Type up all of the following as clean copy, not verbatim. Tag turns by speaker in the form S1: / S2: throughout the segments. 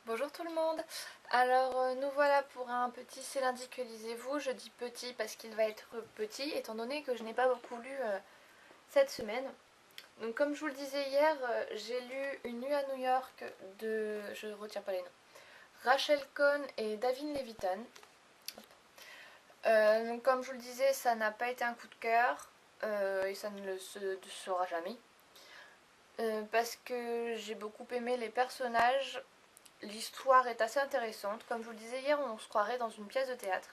S1: Bonjour tout le monde. Alors nous voilà pour un petit C'est lundi que lisez-vous. Je dis petit parce qu'il va être petit étant donné que je n'ai pas beaucoup lu cette semaine. Donc comme je vous le disais hier, j'ai lu Une nuit à New York de, je ne retiens pas les noms, Rachel Cohn et Davin Levitan. Donc comme je vous le disais, ça n'a pas été un coup de cœur et ça ne le sera jamais. Parce que j'ai beaucoup aimé les personnages. L'histoire est assez intéressante. Comme je vous le disais hier, on se croirait dans une pièce de théâtre.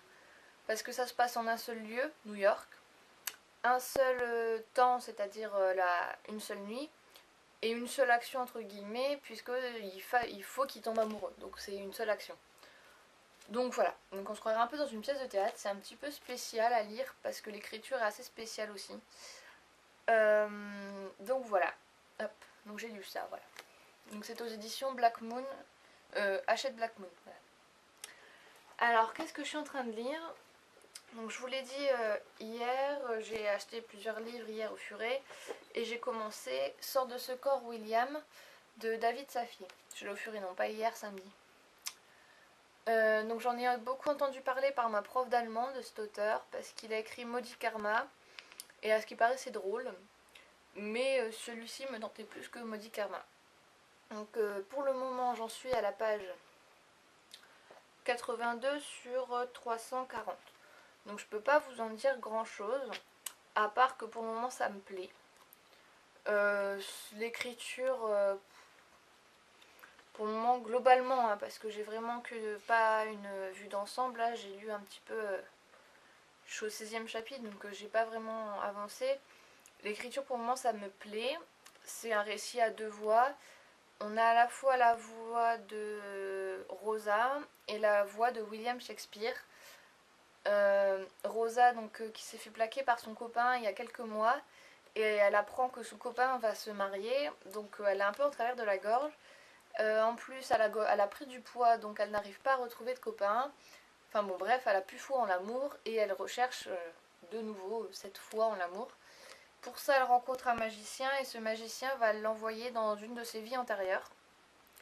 S1: Parce que ça se passe en un seul lieu, New York. Un seul temps, c'est-à-dire une seule nuit. Et une seule action entre guillemets, puisqu'il faut qu'il tombe amoureux. Donc c'est une seule action. Donc voilà, donc on se croirait un peu dans une pièce de théâtre. C'est un petit peu spécial à lire parce que l'écriture est assez spéciale aussi. Donc voilà. Hop, donc j'ai lu ça, voilà. Donc c'est aux éditions Black Moon. Hachette Black Moon. Voilà. Alors, qu'est-ce que je suis en train de lire? Donc, je vous l'ai dit hier, j'ai acheté plusieurs livres hier au Furet et j'ai commencé Sort de ce corps William de David Safi. Je l'ai au Furet, non pas hier, samedi. Donc, j'en ai beaucoup entendu parler par ma prof d'allemand de cet auteur parce qu'il a écrit Maudit Karma et à ce qui paraît, c'est drôle. Mais celui-ci me tentait plus que Maudit Karma. Donc, pour le moment, j'en suis à la page 82 sur 340. Donc je peux pas vous en dire grand chose, à part que pour le moment ça me plaît. L'écriture, pour le moment globalement, hein, parce que j'ai vraiment que pas une vue d'ensemble, là j'ai lu un petit peu, je suis au 16e chapitre donc j'ai pas vraiment avancé. L'écriture pour le moment ça me plaît, c'est un récit à deux voix. On a à la fois la voix de Rosa et la voix de William Shakespeare. Rosa donc qui s'est fait plaquer par son copain il y a quelques mois et elle apprend que son copain va se marier, donc elle est un peu en travers de la gorge. En plus elle a pris du poids donc elle n'arrive pas à retrouver de copain. Enfin bon bref, elle a plus foi en l'amour et elle recherche de nouveau cette foi en l'amour. Pour ça elle rencontre un magicien et ce magicien va l'envoyer dans une de ses vies antérieures.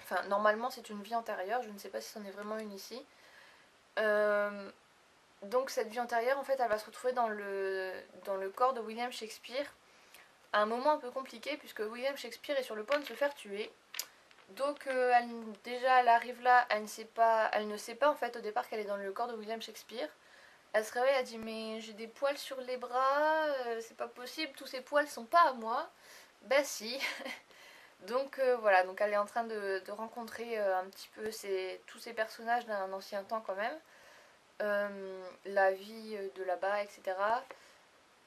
S1: Enfin normalement c'est une vie antérieure, je ne sais pas si c'en est vraiment une ici. Donc cette vie antérieure, en fait, elle va se retrouver dans le corps de William Shakespeare à un moment un peu compliqué puisque William Shakespeare est sur le point de se faire tuer. Donc déjà elle arrive là, elle ne sait pas en fait au départ qu'elle est dans le corps de William Shakespeare. Elle se réveille, elle dit mais j'ai des poils sur les bras, c'est pas possible, tous ces poils sont pas à moi. Bah si. Donc voilà, donc elle est en train de rencontrer un petit peu tous ces personnages d'un ancien temps quand même. La vie de là-bas, etc.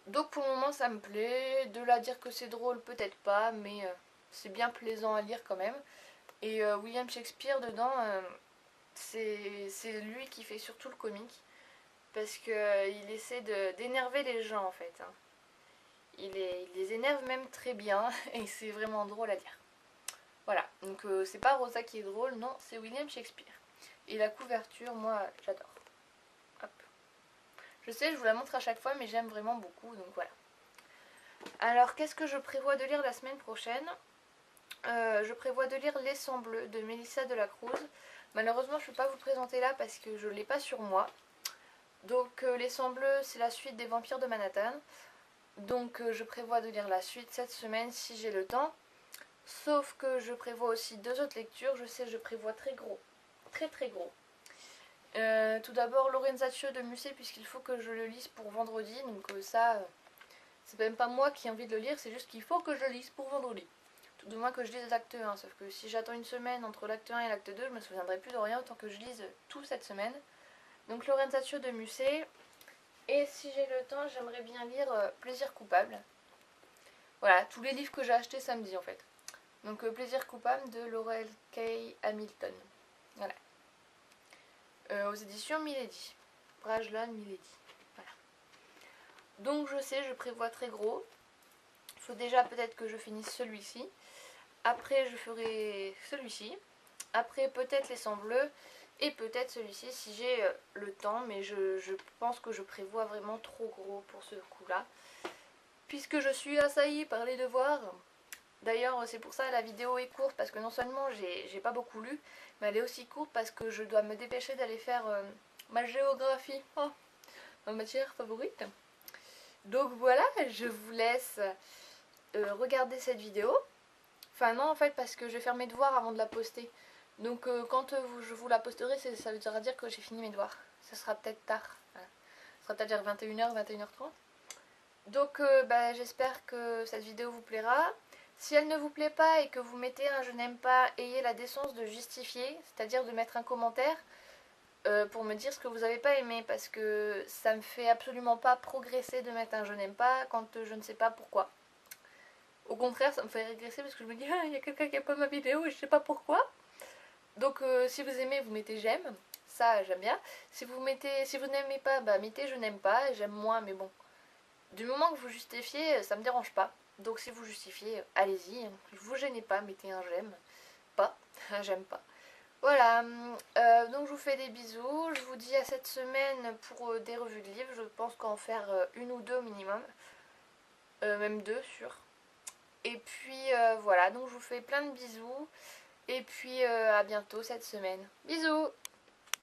S1: Donc pour le moment ça me plaît. De là à dire que c'est drôle, peut-être pas, mais c'est bien plaisant à lire quand même. Et William Shakespeare dedans, c'est lui qui fait surtout le comique. Parce qu'il essaie d'énerver les gens en fait, hein. Il les énerve même très bien et c'est vraiment drôle à lire. Voilà, donc c'est pas Rosa qui est drôle, non, c'est William Shakespeare. Et la couverture, moi j'adore. Hop. Je sais, je vous la montre à chaque fois, mais j'aime vraiment beaucoup, donc voilà. Alors, qu'est-ce que je prévois de lire la semaine prochaine? Je prévois de lire Les Sangs Bleus de Mélissa Delacruz. Malheureusement, je ne peux pas vous le présenter là parce que je ne l'ai pas sur moi. Donc, Les Sangs Bleus, c'est la suite des Vampires de Manhattan. Donc, je prévois de lire la suite cette semaine si j'ai le temps. Sauf que je prévois aussi deux autres lectures. Je sais, je prévois très gros. Très très gros. Tout d'abord, Lorenzaccio de Musset, puisqu'il faut que je le lise pour vendredi. Donc, c'est même pas moi qui ai envie de le lire, c'est juste qu'il faut que je le lise pour vendredi. Tout de moins que je lise l'acte 1, sauf que si j'attends une semaine entre l'acte 1 et l'acte 2, je me souviendrai plus de rien autant que je lise tout cette semaine. Donc Lorenzaccio de Musset. Et si j'ai le temps, j'aimerais bien lire Plaisir coupable. Voilà, tous les livres que j'ai achetés samedi en fait. Donc Plaisir coupable de Laurel K. Hamilton. Voilà. Aux éditions Milady. Brajlon Milady. Voilà. Donc je sais, je prévois très gros. Il faut déjà peut-être que je finisse celui-ci. Après je ferai celui-ci. Après peut-être les sangs bleus. Et peut-être celui-ci si j'ai le temps. Mais je pense que je prévois vraiment trop gros pour ce coup-là. Puisque je suis assaillie par les devoirs. D'ailleurs, c'est pour ça que la vidéo est courte, parce que non seulement j'ai pas beaucoup lu, mais elle est aussi courte parce que je dois me dépêcher d'aller faire ma géographie, ma matière favorite. Donc voilà, je vous laisse regarder cette vidéo. Enfin non, en fait, parce que je vais faire mes devoirs avant de la poster. Donc quand je vous la posterai, ça voudra dire que j'ai fini mes devoirs. Ça sera peut-être tard. Voilà. Ça sera peut-être vers 21h, 21h30. Donc bah, j'espère que cette vidéo vous plaira. Si elle ne vous plaît pas et que vous mettez un je n'aime pas, ayez la décence de justifier, c'est-à-dire de mettre un commentaire pour me dire ce que vous n'avez pas aimé, parce que ça me fait absolument pas progresser de mettre un je n'aime pas quand je ne sais pas pourquoi. Au contraire, ça me fait régresser parce que je me dis ah, il y a quelqu'un qui n'aime pas ma vidéo et je sais pas pourquoi. Donc si vous aimez, vous mettez j'aime, ça j'aime bien. Si vous n'aimez pas, bah mettez je n'aime pas, j'aime moins, mais bon. Du moment que vous justifiez, ça me dérange pas. Donc si vous justifiez, allez-y, ne vous gênez pas, mettez un j'aime, pas, un j'aime pas. Voilà, donc je vous fais des bisous, je vous dis à cette semaine pour des revues de livres, je pense qu'en faire une ou deux au minimum, même deux sûr. Et puis voilà, donc je vous fais plein de bisous, et puis à bientôt cette semaine. Bisous!